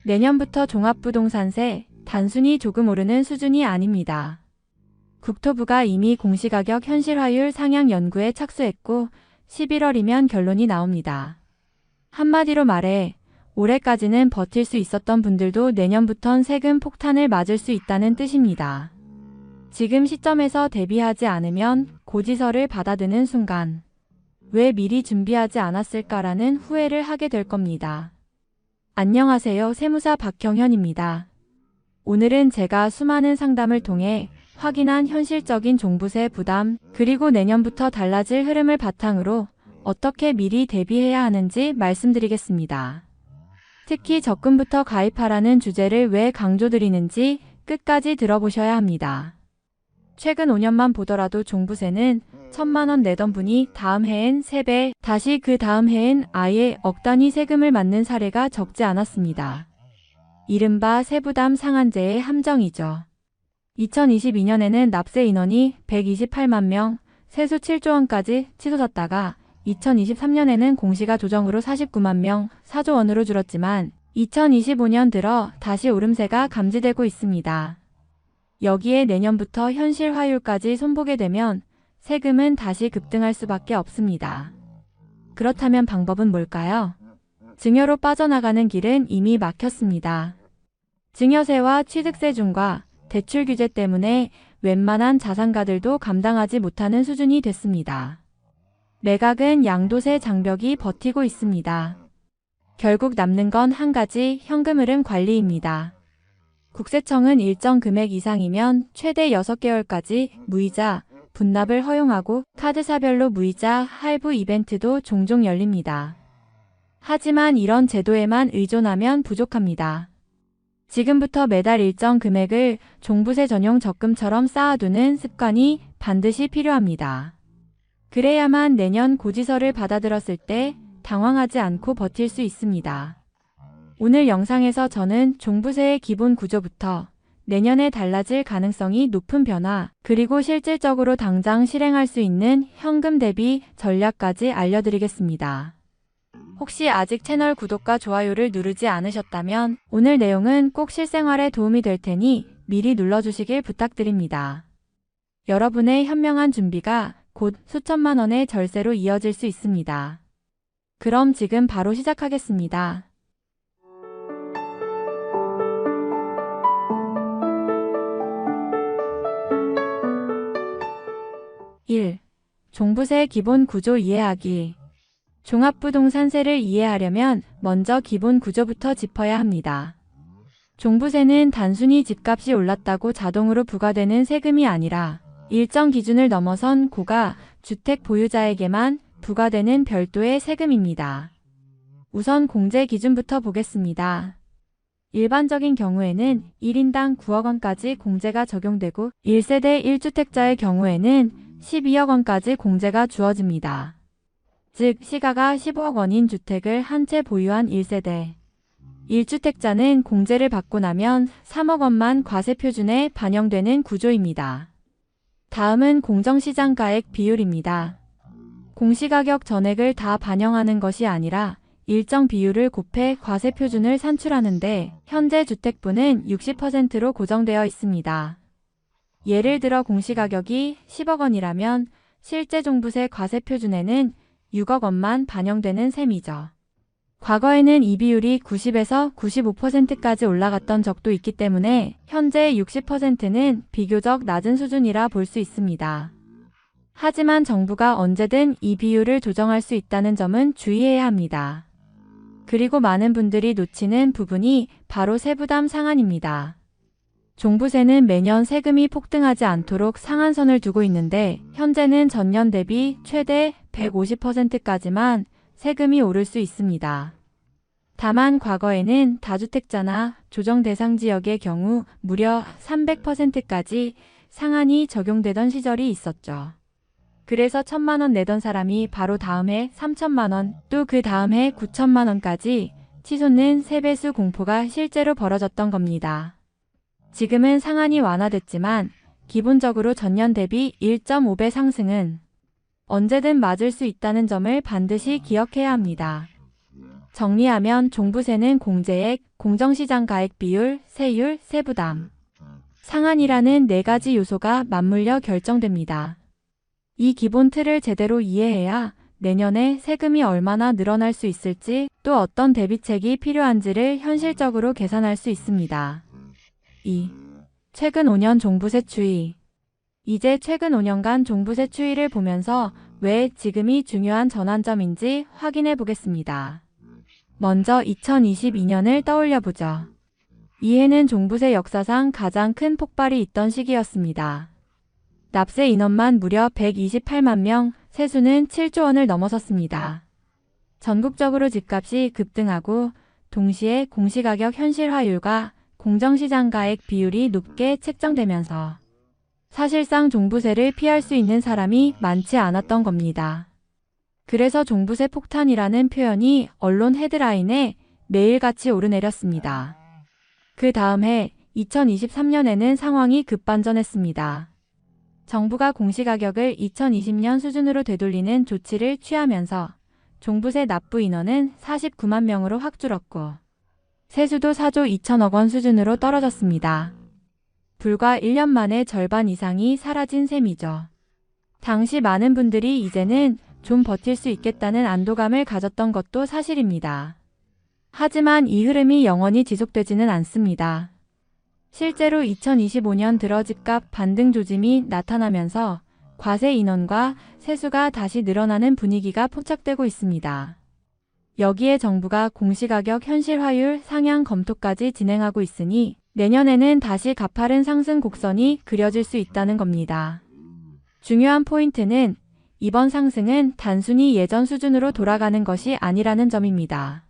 내년부터 종합부동산세 단순히 조금 오르는 수준이 아닙니다. 국토부가 이미 공시가격 현실화율 상향 연구에 착수했고 11월이면 결론이 나옵니다. 한마디로 말해 올해까지는 버틸 수 있었던 분들도 내년부턴 세금 폭탄을 맞을 수 있다는 뜻입니다. 지금 시점에서 대비하지 않으면 고지서를 받아드는 순간 왜 미리 준비하지 않았을까라는 후회를 하게 될 겁니다. 안녕하세요. 세무사 박형현입니다. 오늘은 제가 수많은 상담을 통해 확인한 현실적인 종부세 부담 그리고 내년부터 달라질 흐름을 바탕으로 어떻게 미리 대비해야 하는지 말씀드리겠습니다. 특히 적금부터 가입하라는 주제를 왜 강조드리는지 끝까지 들어보셔야 합니다. 최근 5년만 보더라도 종부세는 1,000만 원 내던 분이 다음 해엔 3배, 다시 그 다음 해엔 아예 억 단위 세금을 맞는 사례가 적지 않았습니다. 이른바 세부담 상한제의 함정이죠. 2022년에는 납세 인원이 128만 명, 세수 7조 원까지 치솟았다가 2023년에는 공시가 조정으로 49만 명, 4조 원으로 줄었지만 2025년 들어 다시 오름세가 감지되고 있습니다. 여기에 내년부터 현실화율까지 손보게 되면 세금은 다시 급등할 수밖에 없습니다. 그렇다면 방법은 뭘까요? 증여로 빠져나가는 길은 이미 막혔습니다. 증여세와 취득세 중과 대출 규제 때문에 웬만한 자산가들도 감당하지 못하는 수준이 됐습니다. 매각은 양도세 장벽이 버티고 있습니다. 결국 남는 건 한 가지 현금 흐름 관리입니다. 국세청은 일정 금액 이상이면 최대 6개월까지 무이자, 분납을 허용하고 카드사별로 무이자 할부 이벤트도 종종 열립니다. 하지만 이런 제도에만 의존하면 부족합니다. 지금부터 매달 일정 금액을 종부세 전용 적금처럼 쌓아두는 습관이 반드시 필요합니다. 그래야만 내년 고지서를 받아들었을 때 당황하지 않고 버틸 수 있습니다. 오늘 영상에서 저는 종부세의 기본 구조부터 내년에 달라질 가능성이 높은 변화, 그리고 실질적으로 당장 실행할 수 있는 현금 대비 전략까지 알려드리겠습니다. 혹시 아직 채널 구독과 좋아요를 누르지 않으셨다면 오늘 내용은 꼭 실생활에 도움이 될 테니 미리 눌러주시길 부탁드립니다. 여러분의 현명한 준비가 곧 수천만 원의 절세로 이어질 수 있습니다. 그럼 지금 바로 시작하겠습니다. 1. 종부세 기본 구조 이해하기. 종합부동산세를 이해하려면 먼저 기본 구조부터 짚어야 합니다. 종부세는 단순히 집값이 올랐다고 자동으로 부과되는 세금이 아니라 일정 기준을 넘어선 고가 주택 보유자에게만 부과되는 별도의 세금입니다. 우선 공제 기준부터 보겠습니다. 일반적인 경우에는 1인당 9억 원까지 공제가 적용되고 1세대 1주택자의 경우에는 12억 원까지 공제가 주어집니다. 즉 시가가 15억 원인 주택을 한 채 보유한 1세대 1주택자는 공제를 받고 나면 3억 원만 과세 표준에 반영되는 구조입니다. 다음은 공정시장가액 비율입니다. 공시가격 전액을 다 반영하는 것이 아니라 일정 비율을 곱해 과세 표준을 산출하는데 현재 주택부는 60%로 고정되어 있습니다. 예를 들어 공시가격이 10억 원이라면 실제 종부세 과세 표준에는 6억 원만 반영되는 셈이죠. 과거에는 이 비율이 90에서 95%까지 올라갔던 적도 있기 때문에 현재 60%는 비교적 낮은 수준이라 볼 수 있습니다. 하지만 정부가 언제든 이 비율을 조정할 수 있다는 점은 주의해야 합니다. 그리고 많은 분들이 놓치는 부분이 바로 세부담 상한입니다. 종부세는 매년 세금이 폭등하지 않도록 상한선을 두고 있는데 현재는 전년 대비 최대 150%까지만 세금이 오를 수 있습니다. 다만 과거에는 다주택자나 조정 대상 지역의 경우 무려 300%까지 상한이 적용되던 시절이 있었죠. 그래서 1,000만 원 내던 사람이 바로 다음 해 3,000만 원, 또 그 다음 해 9,000만 원까지 치솟는 세배수 공포가 실제로 벌어졌던 겁니다. 지금은 상한이 완화됐지만 기본적으로 전년 대비 1.5배 상승은 언제든 맞을 수 있다는 점을 반드시 기억해야 합니다. 정리하면 종부세는 공제액, 공정시장 가액 비율, 세율, 세부담, 상한이라는 네 가지 요소가 맞물려 결정됩니다. 이 기본 틀을 제대로 이해해야 내년에 세금이 얼마나 늘어날 수 있을지 또 어떤 대비책이 필요한지를 현실적으로 계산할 수 있습니다. 2. 최근 5년 종부세 추이. 이제 최근 5년간 종부세 추이를 보면서 왜 지금이 중요한 전환점인지 확인해 보겠습니다. 먼저 2022년을 떠올려 보죠. 이해는 종부세 역사상 가장 큰 폭발이 있던 시기였습니다. 납세 인원만 무려 128만 명, 세수는 7조 원을 넘어섰습니다. 전국적으로 집값이 급등하고 동시에 공시가격 현실화율과 공정시장 가액 비율이 높게 책정되면서 사실상 종부세를 피할 수 있는 사람이 많지 않았던 겁니다. 그래서 종부세 폭탄이라는 표현이 언론 헤드라인에 매일같이 오르내렸습니다. 그 다음 해 2023년에는 상황이 급반전했습니다. 정부가 공시가격을 2020년 수준으로 되돌리는 조치를 취하면서 종부세 납부 인원은 49만 명으로 확 줄었고 세수도 4조 2천억 원 수준으로 떨어졌습니다. 불과 1년 만에 절반 이상이 사라진 셈이죠. 당시 많은 분들이 이제는 좀 버틸 수 있겠다는 안도감을 가졌던 것도 사실입니다. 하지만 이 흐름이 영원히 지속되지는 않습니다. 실제로 2025년 들어 집값 반등 조짐이 나타나면서 과세 인원과 세수가 다시 늘어나는 분위기가 포착되고 있습니다. 여기에 정부가 공시가격 현실화율 상향 검토까지 진행하고 있으니 내년에는 다시 가파른 상승 곡선이 그려질 수 있다는 겁니다. 중요한 포인트는 이번 상승은 단순히 예전 수준으로 돌아가는 것이 아니라는 점입니다.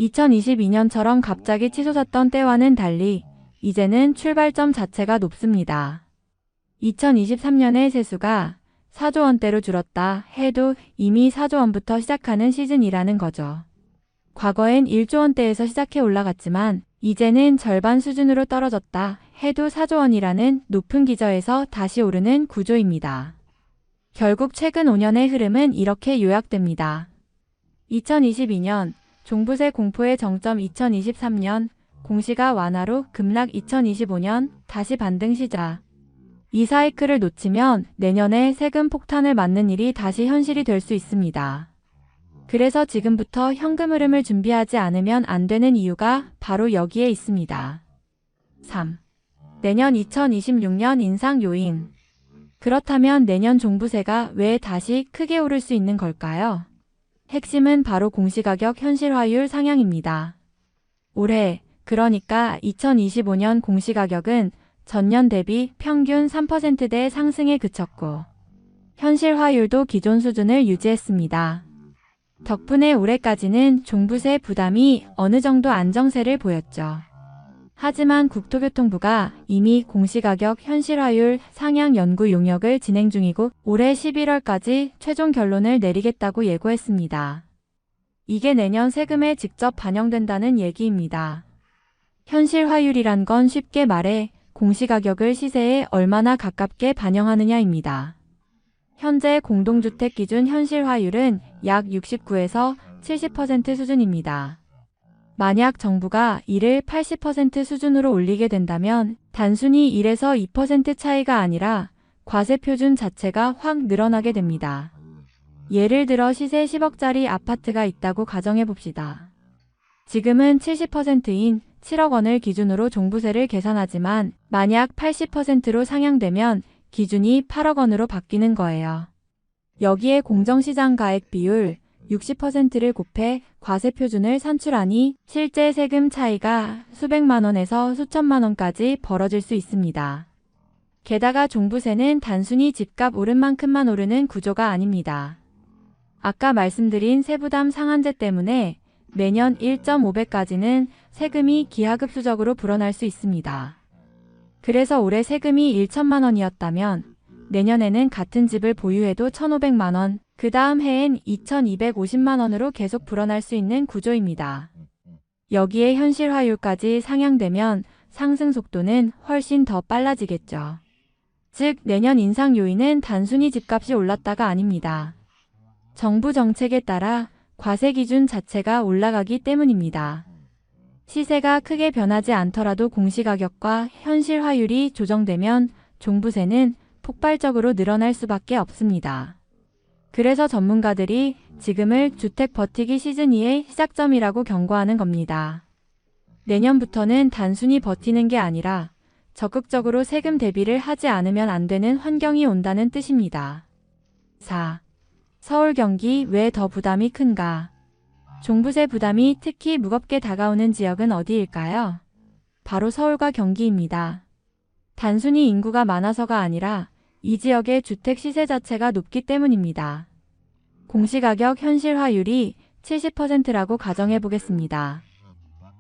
2022년처럼 갑자기 치솟았던 때와는 달리 이제는 출발점 자체가 높습니다. 2023년의 세수가 4조 원대로 줄었다 해도 이미 4조 원부터 시작하는 시즌이라는 거죠. 과거엔 1조 원대에서 시작해 올라갔지만 이제는 절반 수준으로 떨어졌다 해도 4조 원이라는 높은 기저에서 다시 오르는 구조입니다. 결국 최근 5년의 흐름은 이렇게 요약됩니다. 2022년 종부세 공포의 정점 2023년 공시가 완화로 급락 2025년 다시 반등 시작. 이 사이클을 놓치면 내년에 세금 폭탄을 맞는 일이 다시 현실이 될 수 있습니다. 그래서 지금부터 현금 흐름을 준비하지 않으면 안 되는 이유가 바로 여기에 있습니다. 3. 내년 2026년 인상 요인. 그렇다면 내년 종부세가 왜 다시 크게 오를 수 있는 걸까요? 핵심은 바로 공시가격 현실화율 상향입니다. 올해, 그러니까 2025년 공시가격은 전년 대비 평균 3%대 상승에 그쳤고 현실화율도 기존 수준을 유지했습니다. 덕분에 올해까지는 종부세 부담이 어느 정도 안정세를 보였죠. 하지만 국토교통부가 이미 공시가격 현실화율 상향 연구 용역을 진행 중이고 올해 11월까지 최종 결론을 내리겠다고 예고했습니다. 이게 내년 세금에 직접 반영된다는 얘기입니다. 현실화율이란 건 쉽게 말해 공시가격을 시세에 얼마나 가깝게 반영하느냐입니다. 현재 공동주택 기준 현실화율은 약 69에서 70% 수준입니다. 만약 정부가 이를 80% 수준으로 올리게 된다면 단순히 1에서 2% 차이가 아니라 과세 표준 자체가 확 늘어나게 됩니다. 예를 들어 시세 10억짜리 아파트가 있다고 가정해 봅시다. 지금은 70%인 7억 원을 기준으로 종부세를 계산하지만 만약 80%로 상향되면 기준이 8억 원으로 바뀌는 거예요. 여기에 공정시장 가액 비율 60%를 곱해 과세 표준을 산출하니 실제 세금 차이가 수백만 원에서 수천만 원까지 벌어질 수 있습니다. 게다가 종부세는 단순히 집값 오른 만큼만 오르는 구조가 아닙니다. 아까 말씀드린 세부담 상한제 때문에 매년 1.5배까지는 세금이 기하급수적으로 불어날 수 있습니다. 그래서 올해 세금이 1천만 원이었다면 내년에는 같은 집을 보유해도 1,500만 원, 그 다음 해엔 2,250만 원으로 계속 불어날 수 있는 구조입니다. 여기에 현실화율까지 상향되면 상승 속도는 훨씬 더 빨라지겠죠. 즉 내년 인상 요인은 단순히 집값이 올랐다가 아닙니다. 정부 정책에 따라 과세 기준 자체가 올라가기 때문입니다. 시세가 크게 변하지 않더라도 공시가격과 현실화율이 조정되면 종부세는 폭발적으로 늘어날 수밖에 없습니다. 그래서 전문가들이 지금을 주택 버티기 시즌 2의 시작점이라고 경고하는 겁니다. 내년부터는 단순히 버티는 게 아니라 적극적으로 세금 대비를 하지 않으면 안 되는 환경이 온다는 뜻입니다. 4. 서울 경기 왜 더 부담이 큰가? 종부세 부담이 특히 무겁게 다가오는 지역은 어디일까요? 바로 서울과 경기입니다. 단순히 인구가 많아서가 아니라 이 지역의 주택 시세 자체가 높기 때문입니다. 공시가격 현실화율이 70%라고 가정해 보겠습니다.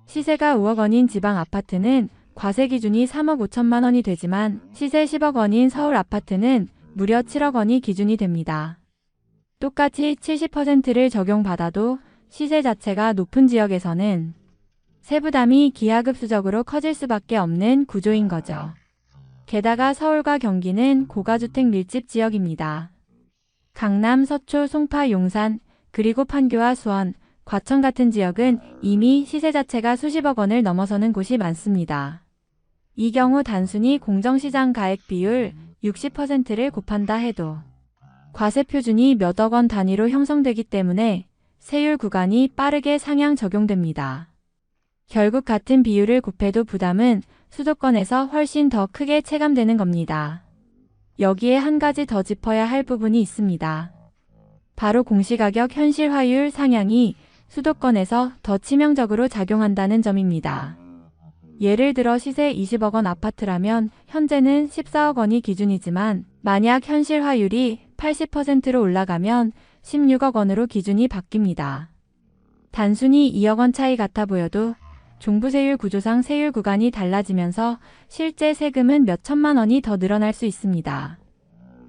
시세가 5억 원인 지방 아파트는 과세 기준이 3억 5천만 원이 되지만 시세 10억 원인 서울 아파트는 무려 7억 원이 기준이 됩니다. 똑같이 70%를 적용받아도 시세 자체가 높은 지역에서는 세부담이 기하급수적으로 커질 수밖에 없는 구조인 거죠. 게다가 서울과 경기는 고가주택 밀집 지역입니다. 강남, 서초, 송파, 용산, 그리고 판교와 수원, 과천 같은 지역은 이미 시세 자체가 수십억 원을 넘어서는 곳이 많습니다. 이 경우 단순히 공정시장 가액 비율 60%를 곱한다 해도 과세 표준이 몇억 원 단위로 형성되기 때문에 세율 구간이 빠르게 상향 적용됩니다. 결국 같은 비율을 곱해도 부담은 수도권에서 훨씬 더 크게 체감되는 겁니다. 여기에 한 가지 더 짚어야 할 부분이 있습니다. 바로 공시가격 현실화율 상향이 수도권에서 더 치명적으로 작용한다는 점입니다. 예를 들어 시세 20억 원 아파트라면 현재는 14억 원이 기준이지만 만약 현실화율이 80%로 올라가면 16억 원으로 기준이 바뀝니다. 단순히 2억 원 차이 같아 보여도 종부세율 구조상 세율 구간이 달라지면서 실제 세금은 몇 천만 원이 더 늘어날 수 있습니다.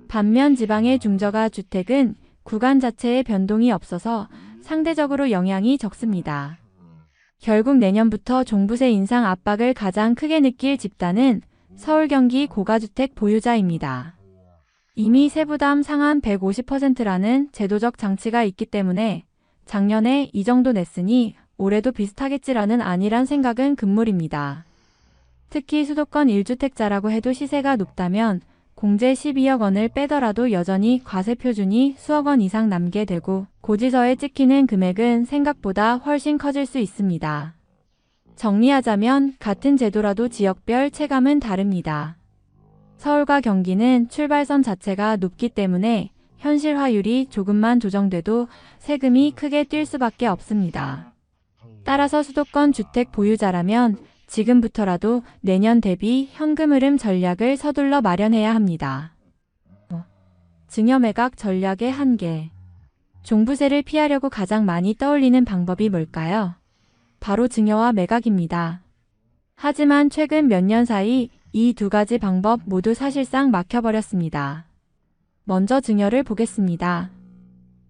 반면 지방의 중저가 주택은 구간 자체에 변동이 없어서 상대적으로 영향이 적습니다. 결국 내년부터 종부세 인상 압박을 가장 크게 느낄 집단은 서울 경기 고가주택 보유자입니다. 이미 세부담 상한 150%라는 제도적 장치가 있기 때문에 작년에 이 정도 냈으니 올해도 비슷하겠지라는 안일한 생각은 금물입니다. 특히 수도권 1주택자라고 해도 시세가 높다면 공제 12억 원을 빼더라도 여전히 과세 표준이 수억 원 이상 남게 되고 고지서에 찍히는 금액은 생각보다 훨씬 커질 수 있습니다. 정리하자면 같은 제도라도 지역별 체감은 다릅니다. 서울과 경기는 출발선 자체가 높기 때문에 현실화율이 조금만 조정돼도 세금이 크게 뛸 수밖에 없습니다. 따라서 수도권 주택 보유자라면 지금부터라도 내년 대비 현금 흐름 전략을 서둘러 마련해야 합니다. 증여매각 전략의 한계. 종부세를 피하려고 가장 많이 떠올리는 방법이 뭘까요? 바로 증여와 매각입니다. 하지만 최근 몇 년 사이 이 두 가지 방법 모두 사실상 막혀버렸습니다. 먼저 증여를 보겠습니다.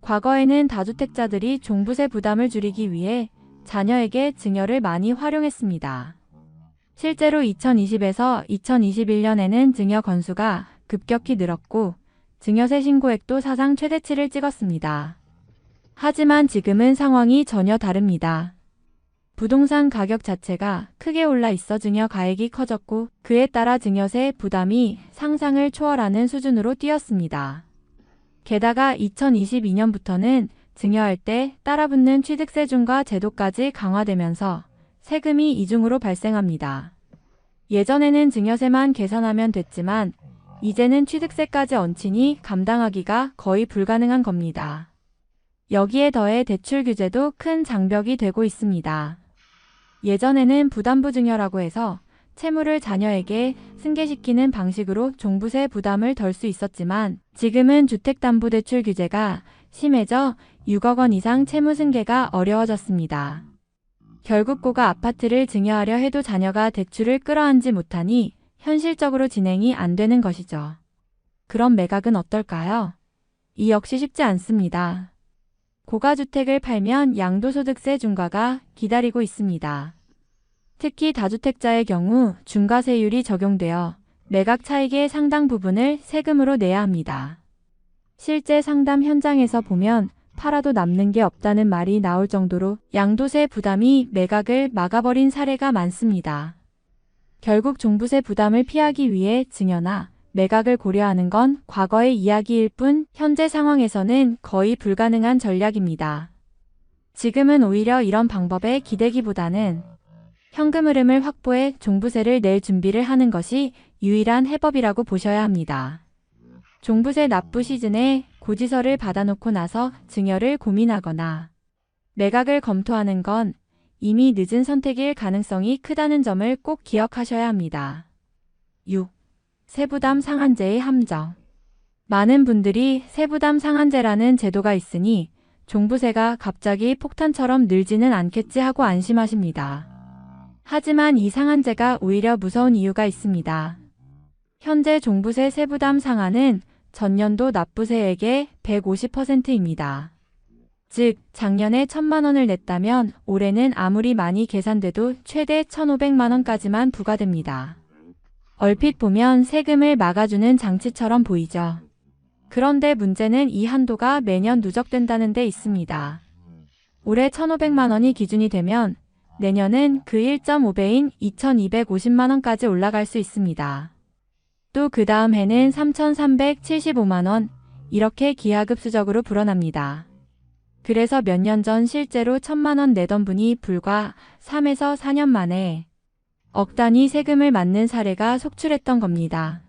과거에는 다주택자들이 종부세 부담을 줄이기 위해 자녀에게 증여를 많이 활용했습니다. 실제로 2020에서 2021년에는 증여 건수가 급격히 늘었고 증여세 신고액도 사상 최대치를 찍었습니다. 하지만 지금은 상황이 전혀 다릅니다. 부동산 가격 자체가 크게 올라 있어 증여 가액이 커졌고 그에 따라 증여세 부담이 상상을 초월하는 수준으로 뛰었습니다. 게다가 2022년부터는 증여할 때 따라붙는 취득세준과 제도까지 강화되면서 세금이 이중으로 발생합니다. 예전에는 증여세만 계산하면 됐지만 이제는 취득세까지 얹히니 감당하기가 거의 불가능한 겁니다. 여기에 더해 대출 규제도 큰 장벽이 되고 있습니다. 예전에는 부담부 증여라고 해서 채무를 자녀에게 승계시키는 방식으로 종부세 부담을 덜 수 있었지만 지금은 주택담보대출 규제가 심해져 6억 원 이상 채무 승계가 어려워졌습니다. 결국 고가 아파트를 증여하려 해도 자녀가 대출을 끌어안지 못하니 현실적으로 진행이 안 되는 것이죠. 그럼 매각은 어떨까요? 이 역시 쉽지 않습니다. 고가주택을 팔면 양도소득세 중과가 기다리고 있습니다. 특히 다주택자의 경우 중과세율이 적용되어 매각 차익의 상당 부분을 세금으로 내야 합니다. 실제 상담 현장에서 보면 팔아도 남는 게 없다는 말이 나올 정도로 양도세 부담이 매각을 막아버린 사례가 많습니다. 결국 종부세 부담을 피하기 위해 증여나 매각을 고려하는 건 과거의 이야기일 뿐 현재 상황에서는 거의 불가능한 전략입니다. 지금은 오히려 이런 방법에 기대기보다는 현금 흐름을 확보해 종부세를 낼 준비를 하는 것이 유일한 해법이라고 보셔야 합니다. 종부세 납부 시즌에 고지서를 받아놓고 나서 증여를 고민하거나 매각을 검토하는 건 이미 늦은 선택일 가능성이 크다는 점을 꼭 기억하셔야 합니다. 6. 세부담 상한제의 함정. 많은 분들이 세부담 상한제라는 제도가 있으니 종부세가 갑자기 폭탄처럼 늘지는 않겠지 하고 안심하십니다. 하지만 이 상한제가 오히려 무서운 이유가 있습니다. 현재 종부세 세부담 상한은 전년도 납부세액의 150%입니다. 즉, 작년에 1,000만 원을 냈다면 올해는 아무리 많이 계산돼도 최대 1,500만 원까지만 부과됩니다. 얼핏 보면 세금을 막아주는 장치처럼 보이죠. 그런데 문제는 이 한도가 매년 누적된다는 데 있습니다. 올해 1,500만 원이 기준이 되면 내년은 그 1.5배인 2,250만 원까지 올라갈 수 있습니다. 또 그 다음 해는 3,375만 원, 이렇게 기하급수적으로 불어납니다. 그래서 몇 년 전 실제로 1,000만 원 내던 분이 불과 3에서 4년 만에 억 단위 세금을 맞는 사례가 속출했던 겁니다.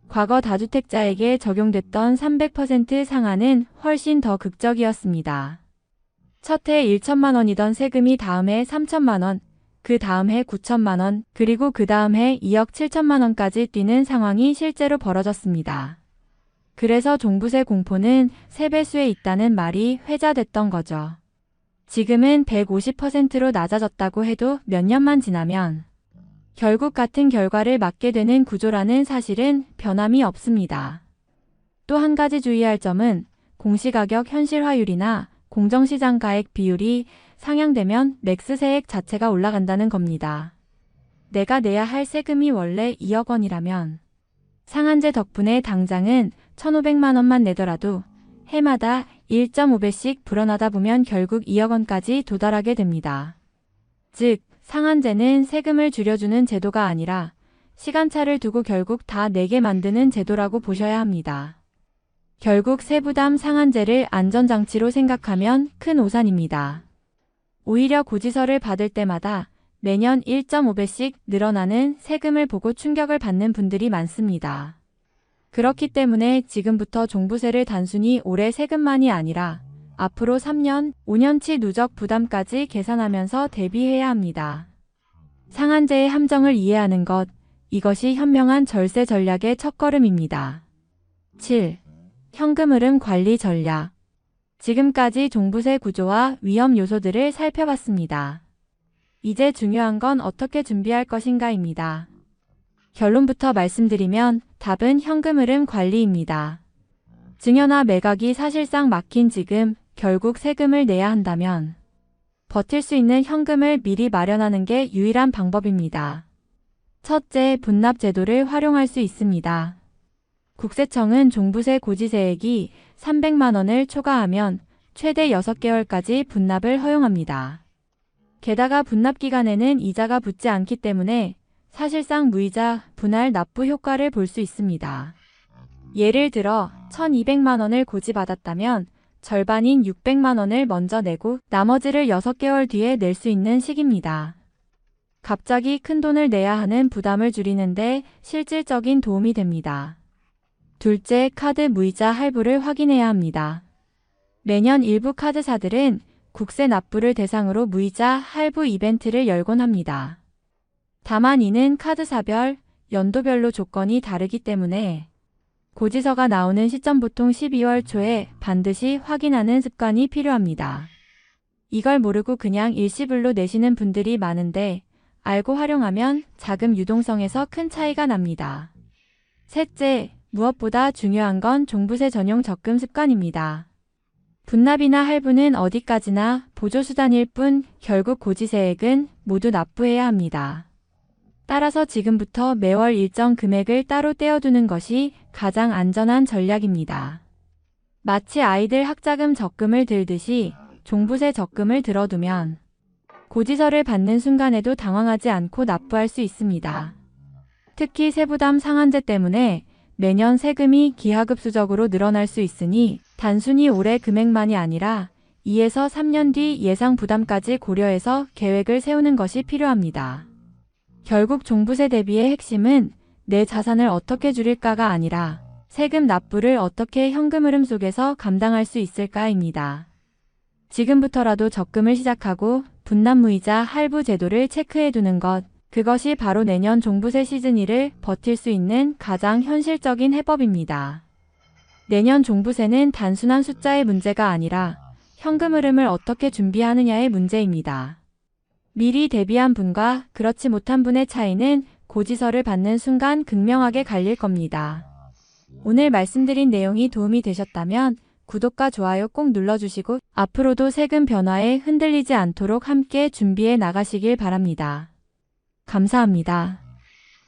과거 다주택자에게 적용됐던 300% 상한은 훨씬 더 극적이었습니다. 첫 해 1천만 원이던 세금이 다음 해 3천만 원, 그 다음 해 9천만 원, 그리고 그 다음 해 2억 7천만 원까지 뛰는 상황이 실제로 벌어졌습니다. 그래서 종부세 공포는 3배수에 있다는 말이 회자됐던 거죠. 지금은 150%로 낮아졌다고 해도 몇 년만 지나면 결국 같은 결과를 맞게 되는 구조라는 사실은 변함이 없습니다. 또 한 가지 주의할 점은 공시가격 현실화율이나 공정시장 가액 비율이 상향되면 맥스 세액 자체가 올라간다는 겁니다. 내가 내야 할 세금이 원래 2억 원이라면 상한제 덕분에 당장은 1,500만 원만 내더라도 해마다 1.5배씩 불어나다 보면 결국 2억 원까지 도달하게 됩니다. 즉, 상한제는 세금을 줄여주는 제도가 아니라 시간차를 두고 결국 다 내게 만드는 제도라고 보셔야 합니다. 결국 세부담 상한제를 안전장치로 생각하면 큰 오산입니다. 오히려 고지서를 받을 때마다 매년 1.5배씩 늘어나는 세금을 보고 충격을 받는 분들이 많습니다. 그렇기 때문에 지금부터 종부세를 단순히 올해 세금만이 아니라 앞으로 3년, 5년치 누적 부담까지 계산하면서 대비해야 합니다. 상한제의 함정을 이해하는 것, 이것이 현명한 절세 전략의 첫걸음입니다. 7. 현금 흐름 관리 전략. 지금까지 종부세 구조와 위험 요소들을 살펴봤습니다. 이제 중요한 건 어떻게 준비할 것인가입니다. 결론부터 말씀드리면 답은 현금 흐름 관리입니다. 증여나 매각이 사실상 막힌 지금 결국 세금을 내야 한다면 버틸 수 있는 현금을 미리 마련하는 게 유일한 방법입니다. 첫째, 분납 제도를 활용할 수 있습니다. 국세청은 종부세 고지세액이 300만 원을 초과하면 최대 6개월까지 분납을 허용합니다. 게다가 분납 기간에는 이자가 붙지 않기 때문에 사실상 무이자 분할 납부 효과를 볼 수 있습니다. 예를 들어 1,200만 원을 고지받았다면 절반인 600만 원을 먼저 내고 나머지를 6개월 뒤에 낼 수 있는 식입니다. 갑자기 큰 돈을 내야 하는 부담을 줄이는데 실질적인 도움이 됩니다. 둘째, 카드 무이자 할부를 확인해야 합니다. 매년 일부 카드사들은 국세 납부를 대상으로 무이자 할부 이벤트를 열곤 합니다. 다만 이는 카드사별, 연도별로 조건이 다르기 때문에 고지서가 나오는 시점 보통 12월 초에 반드시 확인하는 습관이 필요합니다. 이걸 모르고 그냥 일시불로 내시는 분들이 많은데 알고 활용하면 자금 유동성에서 큰 차이가 납니다. 셋째, 무엇보다 중요한 건 종부세 전용 적금 습관입니다. 분납이나 할부는 어디까지나 보조수단일 뿐 결국 고지세액은 모두 납부해야 합니다. 따라서 지금부터 매월 일정 금액을 따로 떼어두는 것이 가장 안전한 전략입니다. 마치 아이들 학자금 적금을 들듯이 종부세 적금을 들어두면 고지서를 받는 순간에도 당황하지 않고 납부할 수 있습니다. 특히 세부담 상한제 때문에 매년 세금이 기하급수적으로 늘어날 수 있으니 단순히 올해 금액만이 아니라 2에서 3년 뒤 예상 부담까지 고려해서 계획을 세우는 것이 필요합니다. 결국 종부세 대비의 핵심은 내 자산을 어떻게 줄일까가 아니라 세금 납부를 어떻게 현금 흐름 속에서 감당할 수 있을까입니다. 지금부터라도 적금을 시작하고 분납무이자 할부 제도를 체크해 두는 것, 그것이 바로 내년 종부세 시즌 2를 버틸 수 있는 가장 현실적인 해법입니다. 내년 종부세는 단순한 숫자의 문제가 아니라 현금 흐름을 어떻게 준비하느냐의 문제입니다. 미리 대비한 분과 그렇지 못한 분의 차이는 고지서를 받는 순간 극명하게 갈릴 겁니다. 오늘 말씀드린 내용이 도움이 되셨다면 구독과 좋아요 꼭 눌러주시고 앞으로도 세금 변화에 흔들리지 않도록 함께 준비해 나가시길 바랍니다. 감사합니다.